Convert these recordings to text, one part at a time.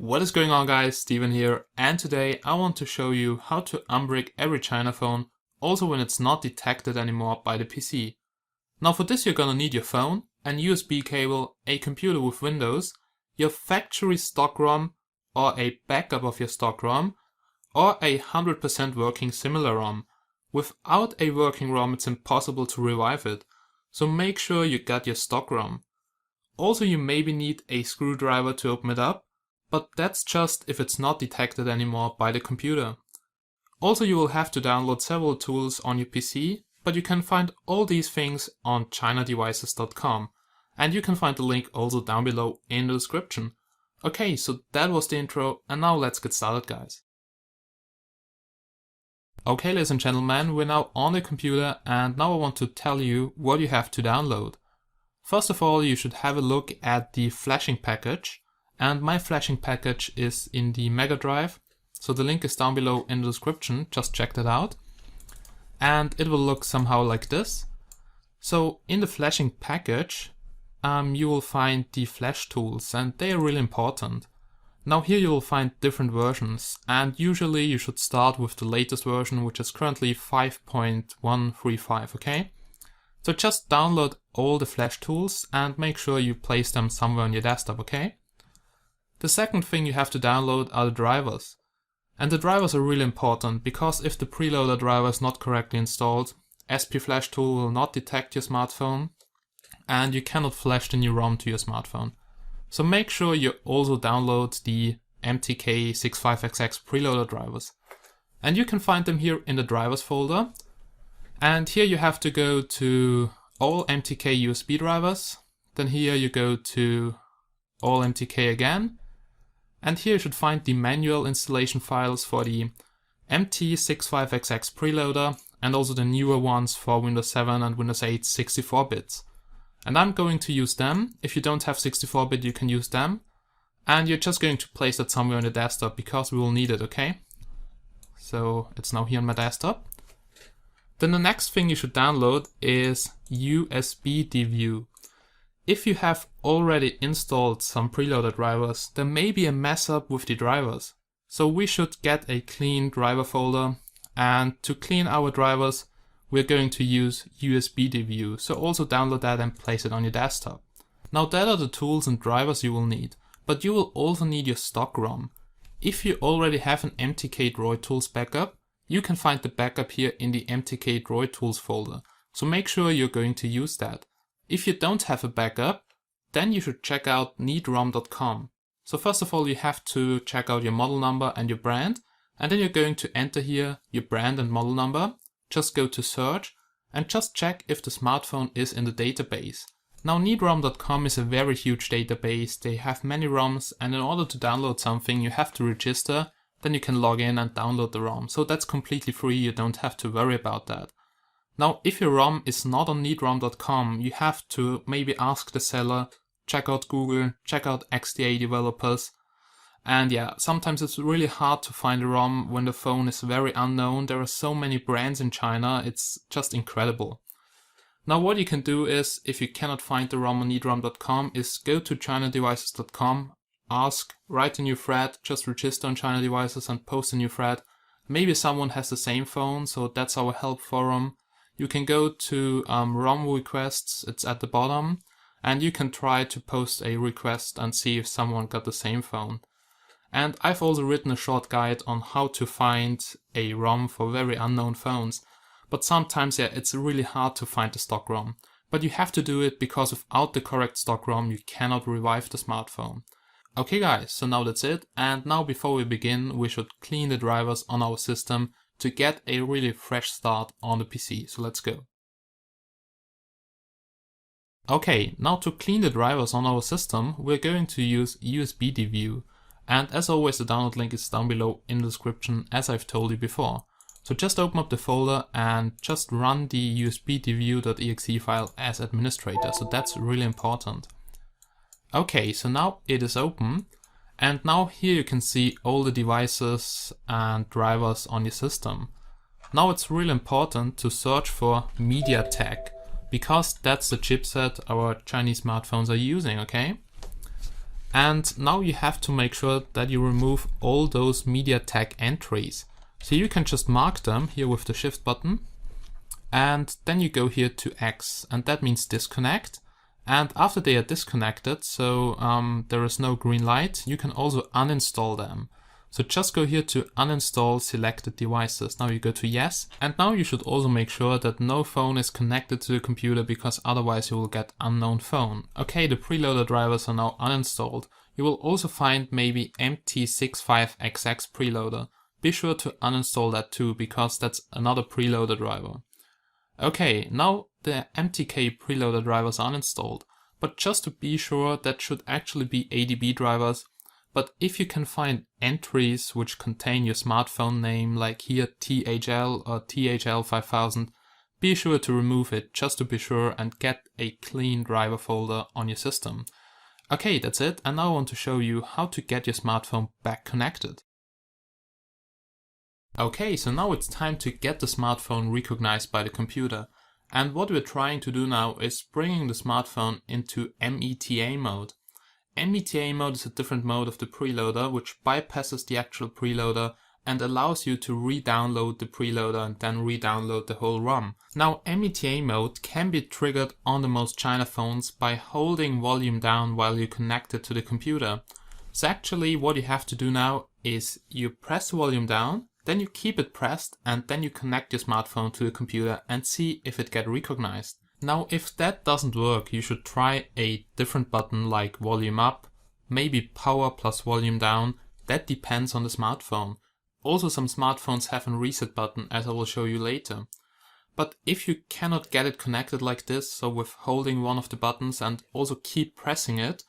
What is going on, guys? Steven here, and today I want to show you how to unbrick every China phone, also when it's not detected anymore by the PC. Now for this you're gonna need your phone, an USB cable, a computer with Windows, your factory stock ROM or a backup of your stock ROM, or a 100% working similar ROM. Without a working ROM it's impossible to revive it, so make sure you got your stock ROM. Also you maybe need a screwdriver to open it up, but that's just if it's not detected anymore by the computer. Also you will have to download several tools on your PC, but you can find all these things on chinadevices.com, and you can find the link also down below in the description. Okay, so that was the intro, and now let's get started, guys. Okay, ladies and gentlemen, we're now on the computer, and now I want to tell you what you have to download. First of all, you should have a look at the flashing package. And my flashing package is in the Mega Drive, so the link is down below in the description, just check that out. And it will look somehow like this. So in the flashing package, you will find the flash tools, and they are really important. Now here you will find different versions, and usually you should start with the latest version, which is currently 5.135, okay? So just download all the flash tools and make sure you place them somewhere on your desktop, okay? The second thing you have to download are the drivers. And the drivers are really important because if the preloader driver is not correctly installed, sbloccare will not detect your smartphone and you cannot flash the new ROM to your smartphone. So make sure you also download the MTK 65XX preloader drivers. And you can find them here in the drivers folder. And here you have to go to all MTK USB drivers. Then here you go to all MTK again. And here you should find the manual installation files for the MT65XX preloader and also the newer ones for Windows 7 and Windows 8 64 bits. And I'm going to use them. If you don't have 64-bit, you can use them. And you're just going to place that somewhere on the desktop because we will need it, okay? So it's now here on my desktop. Then the next thing you should download is USB DView. If you have already installed some preloader drivers, there may be a mess up with the drivers. So we should get a clean driver folder, and to clean our drivers we're going to use USB DView. So also download that and place it on your desktop. Now that are the tools and drivers you will need, but you will also need your stock ROM. If you already have an MTK Droid Tools backup, you can find the backup here in the MTK Droid Tools folder. So make sure you're going to use that. If you don't have a backup, then you should check out needrom.com. So first of all, you have to check out your model number and your brand, and then you're going to enter here your brand and model number. Just go to search and just check if the smartphone is in the database. Now needrom.com is a very huge database. They have many ROMs, and in order to download something you have to register, then you can log in and download the ROM. So that's completely free, you don't have to worry about that. Now, if your ROM is not on needrom.com, you have to maybe ask the seller, check out Google, check out XDA developers. And yeah, sometimes it's really hard to find a ROM when the phone is very unknown. There are so many brands in China, it's just incredible. Now what you can do is, if you cannot find the ROM on needrom.com, is go to chinadevices.com, ask, write a new thread, just register on China Devices and post a new thread. Maybe someone has the same phone, so that's our help forum. You can go to ROM requests, it's at the bottom, and you can try to post a request and see if someone got the same phone. And I've also written a short guide on how to find a ROM for very unknown phones. But sometimes, yeah, it's really hard to find the stock ROM. But you have to do it because without the correct stock ROM you cannot revive the smartphone. Okay guys, so now that's it. And now before we begin, we should clean the drivers on our system to get a really fresh start on the PC, so let's go. Okay, now to clean the drivers on our system, we're going to use USB DView. And as always, the download link is down below in the description, as I've told you before. So just open up the folder and just run the USB DView.exe file as administrator, so that's really important. Okay, so now it is open. And now here you can see all the devices and drivers on your system. Now it's really important to search for MediaTek, because that's the chipset our Chinese smartphones are using, okay? And now you have to make sure that you remove all those MediaTek entries. So you can just mark them here with the Shift button, and then you go here to X, and that means disconnect. And after they are disconnected, so there is no green light, you can also uninstall them. So just go here to uninstall selected devices. Now you go to yes, and now you should also make sure that no phone is connected to the computer, because otherwise you will get unknown phone. Okay, the preloader drivers are now uninstalled. You will also find maybe MT65XX preloader. Be sure to uninstall that too, because that's another preloader driver. Okay, now the MTK preloader drivers are uninstalled, but just to be sure, that should actually be ADB drivers. But if you can find entries which contain your smartphone name, like here THL or THL 5000, be sure to remove it just to be sure and get a clean driver folder on your system. Okay, that's it, and now I want to show you how to get your smartphone back connected. Okay, so now it's time to get the smartphone recognized by the computer. And what we're trying to do now is bringing the smartphone into META mode. META mode is a different mode of the preloader which bypasses the actual preloader and allows you to re-download the preloader and then re-download the whole ROM. Now META mode can be triggered on the most China phones by holding volume down while you connect it to the computer. So actually what you have to do now is you press the volume down, then you keep it pressed, and then you connect your smartphone to the computer and see if it gets recognized. Now if that doesn't work, you should try a different button like volume up, maybe power plus volume down. That depends on the smartphone. Also some smartphones have a reset button, as I will show you later. But if you cannot get it connected like this, so with holding one of the buttons and also keep pressing it,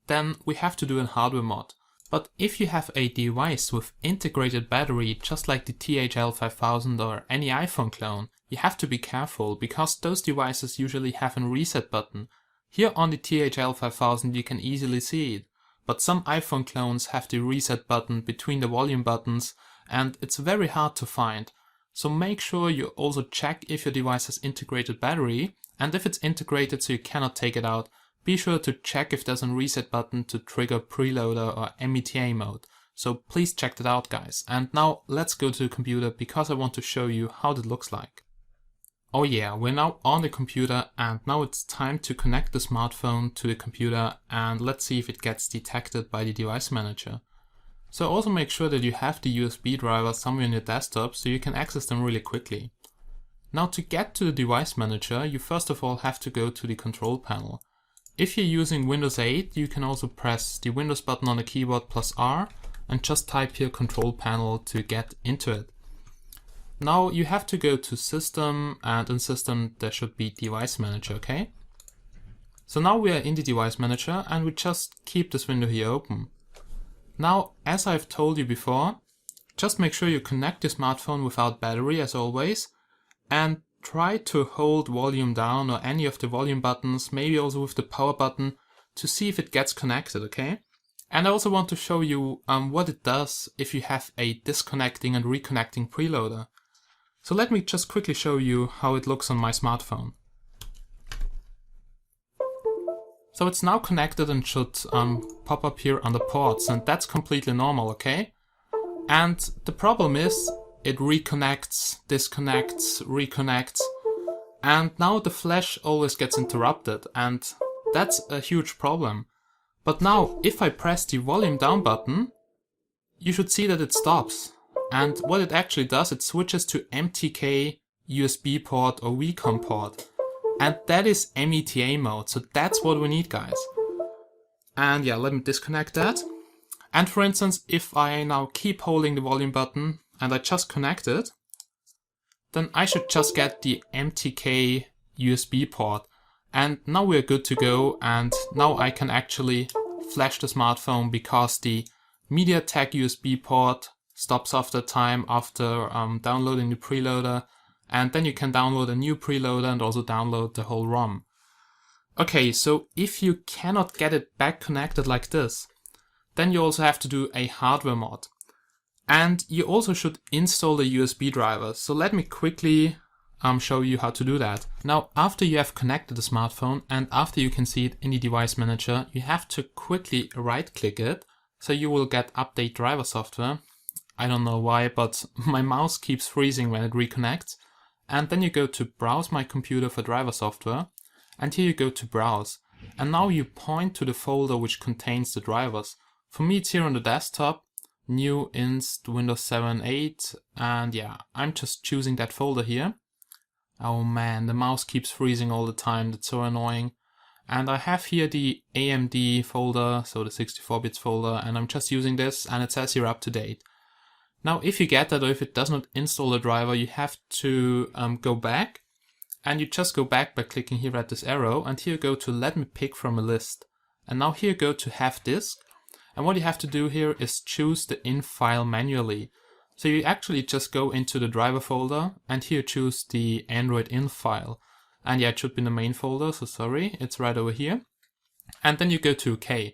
then we have to do a hardware mod. But if you have a device with integrated battery, just like the THL 5000 or any iPhone clone, you have to be careful, because those devices usually have a reset button. Here on the THL 5000 you can easily see it, but some iPhone clones have the reset button between the volume buttons, and it's very hard to find. So make sure you also check if your device has integrated battery, and if it's integrated so you cannot take it out, be sure to check if there's a reset button to trigger preloader or META mode. So please check that out, guys. And now let's go to the computer, because I want to show you how that looks like. Oh yeah, we're now on the computer, and now it's time to connect the smartphone to the computer, and let's see if it gets detected by the device manager. So also make sure that you have the USB drivers somewhere on your desktop so you can access them really quickly. Now to get to the device manager, you first of all have to go to the control panel. If you're using Windows 8, you can also press the Windows button on the keyboard plus R and just type here control panel to get into it. Now you have to go to system, and in system there should be device manager, okay? So now we are in the device manager and we just keep this window here open. Now, as I've told you before, just make sure you connect your smartphone without battery as always, and try to hold volume down or any of the volume buttons, maybe also with the power button, to see if it gets connected, okay? And I also want to show you what it does if you have a disconnecting and reconnecting preloader. So let me just quickly show you how it looks on my smartphone. So it's now connected and should pop up here on the ports, and that's completely normal, okay? And the problem is, it reconnects, disconnects, reconnects, and now the flash always gets interrupted, and that's a huge problem. But now, if I press the volume down button, you should see that it stops. And what it actually does, it switches to MTK, USB port or VCOM port. And that is META mode, so that's what we need, guys. And yeah, let me disconnect that. And for instance, if I now keep holding the volume button and I just connect it, then I should just get the MTK USB port. And now we're good to go, and now I can actually flash the smartphone because the MediaTek USB port stops after time after downloading the preloader, and then you can download a new preloader and also download the whole ROM. Okay, so if you cannot get it back connected like this, then you also have to do a hardware mod. And you also should install the USB driver. So let me quickly show you how to do that. Now, after you have connected the smartphone and after you can see it in the device manager, you have to quickly right click it. So you will get update driver software. I don't know why, but my mouse keeps freezing when it reconnects. And then you go to browse my computer for driver software. And here you go to browse. And now you point to the folder which contains the drivers. For me, it's here on the desktop. New inst Windows 7 8, and yeah, I'm just choosing that folder here. Oh man, the mouse keeps freezing all the time, that's so annoying. And I have here the AMD folder, so the 64-bits folder, and I'm just using this, and it says here up to date. Now if you get that, or if it does not install the driver, you have to go back, and you just go back by clicking here at this arrow, and here you go to let me pick from a list. And now here you go to have disk. And what you have to do here is choose the in file manually. So you actually just go into the driver folder and here choose the Android in file. And yeah, it should be in the main folder, so sorry, it's right over here. And then you go to OK.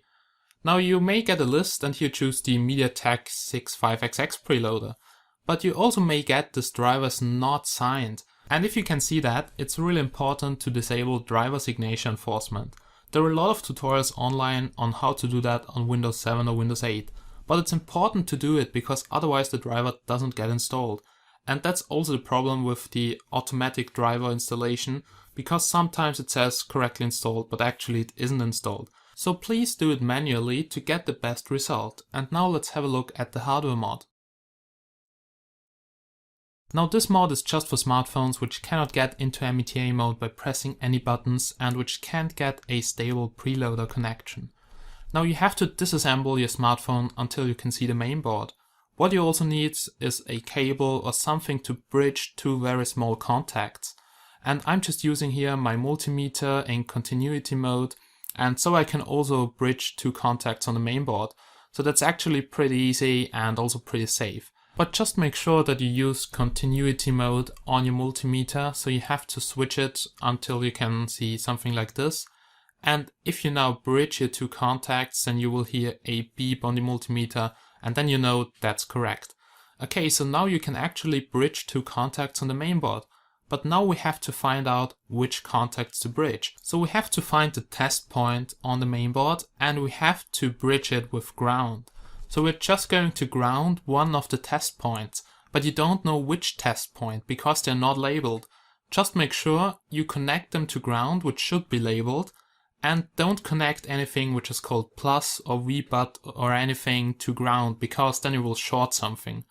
Now you may get a list and here choose the MediaTek 65XX preloader. But you also may get this driver is not signed. And if you can see that, it's really important to disable driver signature enforcement. There are a lot of tutorials online on how to do that on Windows 7 or Windows 8, but it's important to do it because otherwise the driver doesn't get installed. And that's also the problem with the automatic driver installation, because sometimes it says correctly installed, but actually it isn't installed. So please do it manually to get the best result. And now let's have a look at the hardware mod. Now this mod is just for smartphones which cannot get into MTK mode by pressing any buttons and which can't get a stable preloader connection. Now you have to disassemble your smartphone until you can see the main board. What you also need is a cable or something to bridge two very small contacts. And I'm just using here my multimeter in continuity mode, and so I can also bridge two contacts on the main board. So that's actually pretty easy and also pretty safe. But just make sure that you use continuity mode on your multimeter, so you have to switch it until you can see something like this. And if you now bridge your two contacts, then you will hear a beep on the multimeter, and then you know that's correct. Okay, so now you can actually bridge two contacts on the main board. But now we have to find out which contacts to bridge. So we have to find the test point on the main board, and we have to bridge it with ground. So we're just going to ground one of the test points, but you don't know which test point because they're not labeled. Just make sure you connect them to ground, which should be labeled, and don't connect anything which is called plus or VBUT or anything to ground, because then you will short something.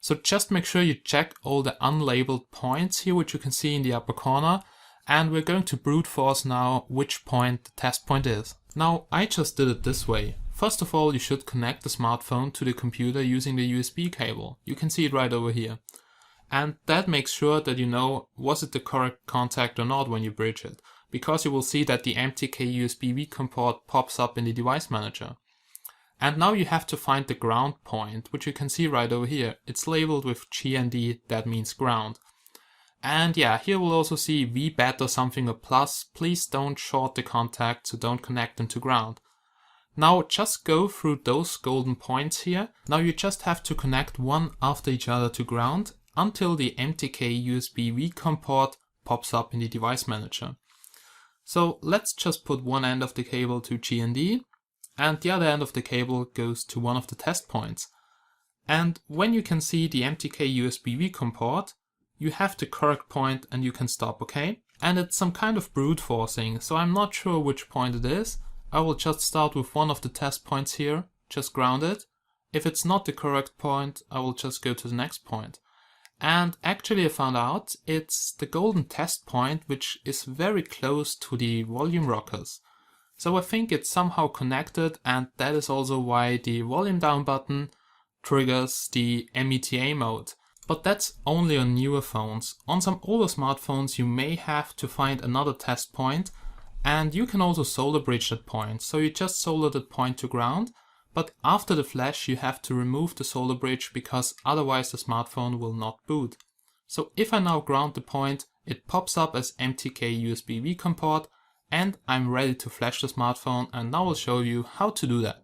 So just make sure you check all the unlabeled points here, which you can see in the upper corner, and we're going to brute force now which point the test point is. Now I just did it this way. First of all, you should connect the smartphone to the computer using the USB cable. You can see it right over here. And that makes sure that you know was it the correct contact or not when you bridge it, because you will see that the MTK USB VCOM port pops up in the device manager. And now you have to find the ground point, which you can see right over here. It's labeled with GND, that means ground. And yeah, here we'll also see VBAT or something or plus. Please don't short the contact, so don't connect them to ground. Now just go through those golden points here. Now you just have to connect one after each other to ground until the MTK USB VCOM port pops up in the device manager. So let's just put one end of the cable to GND and the other end of the cable goes to one of the test points. And when you can see the MTK USB VCOM port, you have the correct point and you can stop, okay? And it's some kind of brute forcing, so I'm not sure which point it is. I will just start with one of the test points here, just ground it. If it's not the correct point, I will just go to the next point. And actually I found out it's the golden test point, which is very close to the volume rockers. So I think it's somehow connected, and that is also why the volume down button triggers the META mode. But that's only on newer phones. On some older smartphones you may have to find another test point, and you can also solder bridge that point. So you just solder that point to ground, but after the flash you have to remove the solder bridge because otherwise the smartphone will not boot. So if I now ground the point, it pops up as MTK USB VCOM port, and I'm ready to flash the smartphone, and now I'll show you how to do that.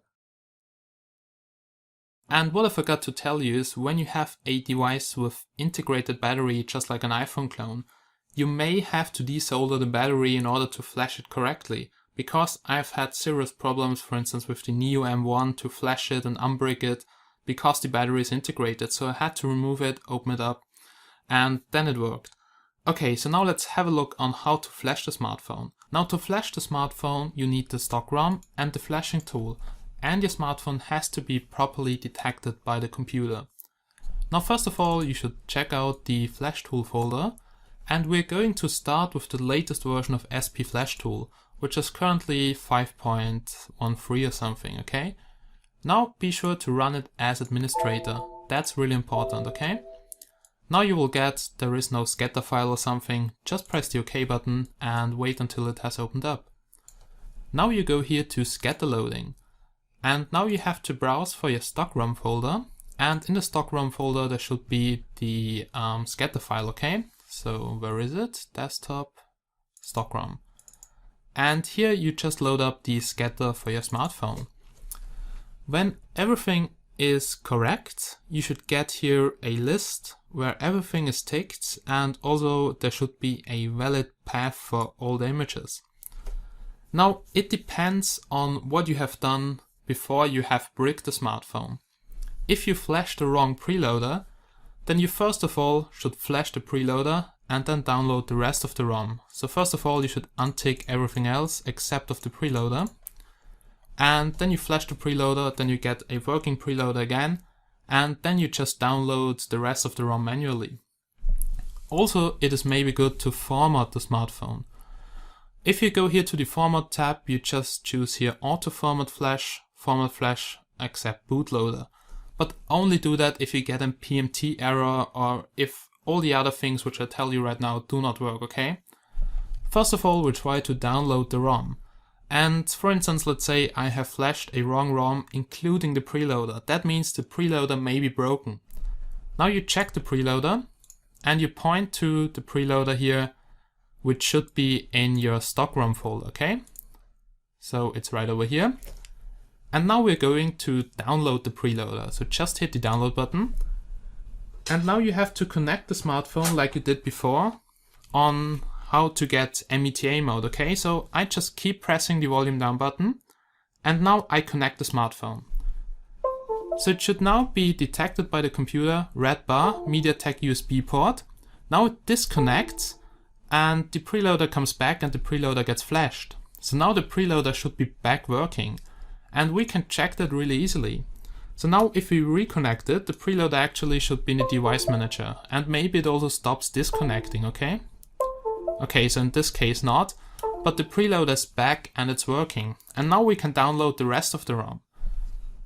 And what I forgot to tell you is when you have a device with integrated battery, just like an iPhone clone, you may have to desolder the battery in order to flash it correctly, because I've had serious problems, for instance with the Neo M1, to flash it and unbrick it because the battery is integrated, so I had to remove it, open it up, and then it worked. Okay, so now let's have a look on how to flash the smartphone. Now to flash the smartphone you need the stock ROM and the flashing tool, and your smartphone has to be properly detected by the computer. Now first of all you should check out the Flashtool folder, and we're going to start with the latest version of SP Flashtool, which is currently 5.13 or something, okay? Now be sure to run it as administrator, that's really important, okay? Now you will get there is no scatter file or something, just press the OK button and wait until it has opened up. Now you go here to scatter loading, and now you have to browse for your stock ROM folder, and in the stock ROM folder there should be the scatter file, okay? So where is it? Desktop, stock ROM. And here you just load up the scatter for your smartphone. When everything is correct, you should get here a list where everything is ticked, and also there should be a valid path for all the images. Now it depends on what you have done before you have bricked the smartphone. If you flash the wrong preloader, then you first of all should flash the preloader and then download the rest of the ROM. So first of all you should untick everything else except of the preloader, and then you flash the preloader, then you get a working preloader again, and then you just download the rest of the ROM manually. Also, it is maybe good to format the smartphone. If you go here to the Format tab, you just choose here Auto Format Flash, except bootloader. But only do that if you get a PMT error or if all the other things which I tell you right now do not work, okay? First of all, we try to download the ROM. And for instance, let's say I have flashed a wrong ROM including the preloader. That means the preloader may be broken. Now you check the preloader and you point to the preloader here, which should be in your stock ROM folder, okay? So it's right over here. And now we're going to download the preloader. So just hit the download button. And now you have to connect the smartphone like you did before on how to get META mode, okay? So I just keep pressing the volume down button, and now I connect the smartphone. So it should now be detected by the computer, red bar, MediaTek USB port. Now it disconnects and the preloader comes back and the preloader gets flashed. So now the preloader should be back working, and we can check that really easily. So now if we reconnect it, the preloader actually should be in the device manager, and maybe it also stops disconnecting, okay? Okay, so in this case not, but the preloader is back and it's working. And now we can download the rest of the ROM.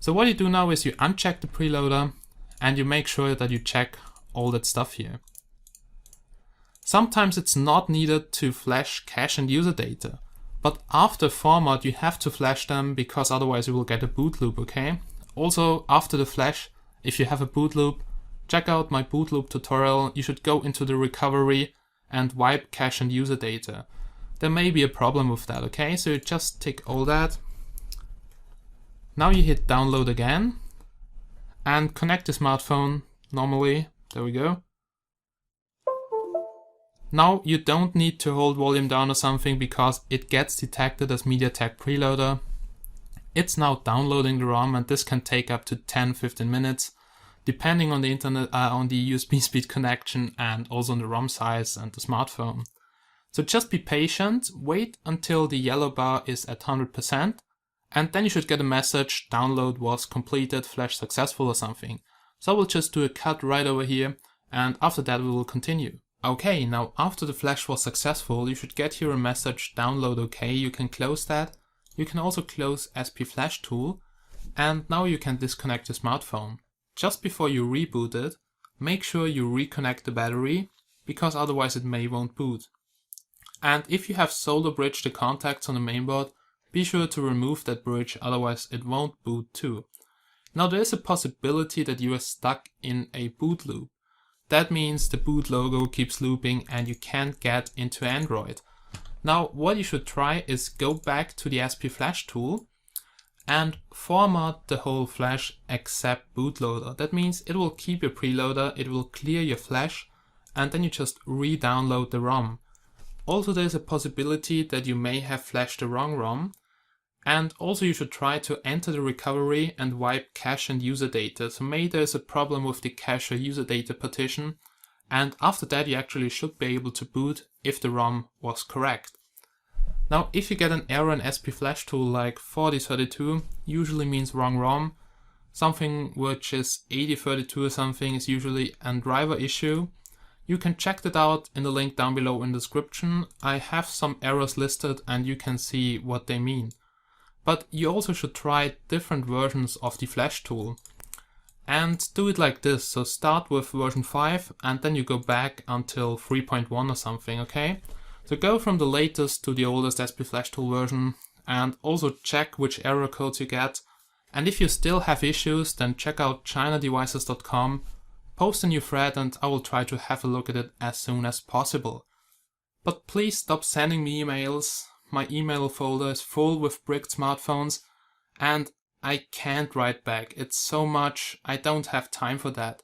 So what you do now is you uncheck the preloader and you make sure that you check all that stuff here. Sometimes it's not needed to flash cache and user data, but after format you have to flash them because otherwise you will get a boot loop, okay? Also after the flash, if you have a boot loop, check out my boot loop tutorial. You should go into the recovery and wipe cache and user data. There may be a problem with that, okay? So you just tick all that. Now you hit download again and connect the smartphone normally. There we go. Now you don't need to hold volume down or something because it gets detected as MediaTek preloader. It's now downloading the ROM, and this can take up to 10-15 minutes. Depending on the internet, on the USB speed connection, and also on the ROM size and the smartphone. So just be patient, wait until the yellow bar is at 100%, and then you should get a message, download was completed, flash successful or something. So I will just do a cut right over here, and after that we will continue. Okay, now after the flash was successful, you should get here a message, download okay, you can close that. You can also close SP Flashtool, and now you can disconnect your smartphone. Just before you reboot it, make sure you reconnect the battery, because otherwise it may won't boot. And if you have solder bridged the contacts on the mainboard, be sure to remove that bridge, otherwise it won't boot too. Now there is a possibility that you are stuck in a boot loop. That means the boot logo keeps looping and you can't get into Android. Now what you should try is go back to the SP Flashtool and format the whole flash except bootloader. That means it will keep your preloader, it will clear your flash, and then you just re-download the ROM. Also, there's a possibility that you may have flashed the wrong ROM, and also you should try to enter the recovery and wipe cache and user data. So maybe there's a problem with the cache or user data partition, and after that you actually should be able to boot if the ROM was correct. Now, if you get an error in sbloccare like 4032, usually means wrong ROM. Something which is 8032 or something is usually a driver issue. You can check that out in the link down below in the description. I have some errors listed and you can see what they mean. But you also should try different versions of the Flashtool. And do it like this, so start with version 5 and then you go back until 3.1 or something, okay? So go from the latest to the oldest sbloccare version and also check which error codes you get. And if you still have issues, then check out chinadevices.com, post a new thread and I will try to have a look at it as soon as possible. But please stop sending me emails. My email folder is full with bricked smartphones and I can't write back. It's so much, I don't have time for that.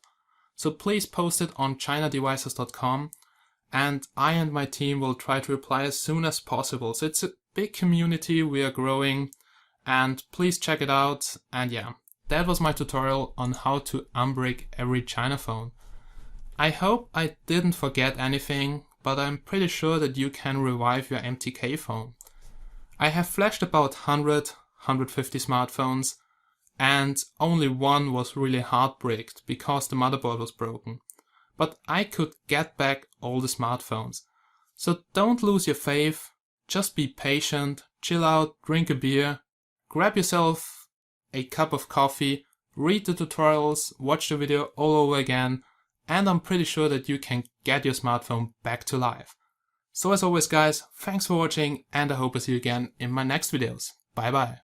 So please post it on chinadevices.com and I and my team will try to reply as soon as possible. So it's a big community, we are growing, and please check it out. And yeah, that was my tutorial on how to unbrick every China phone. I hope I didn't forget anything, but I'm pretty sure that you can revive your MTK phone. I have flashed about 150 smartphones and only one was really hard bricked because the motherboard was broken. But I could get back all the smartphones. So don't lose your faith, just be patient, chill out, drink a beer, grab yourself a cup of coffee, read the tutorials, watch the video all over again, and I'm pretty sure that you can get your smartphone back to life. So as always guys, thanks for watching and I hope to see you again in my next videos. Bye bye.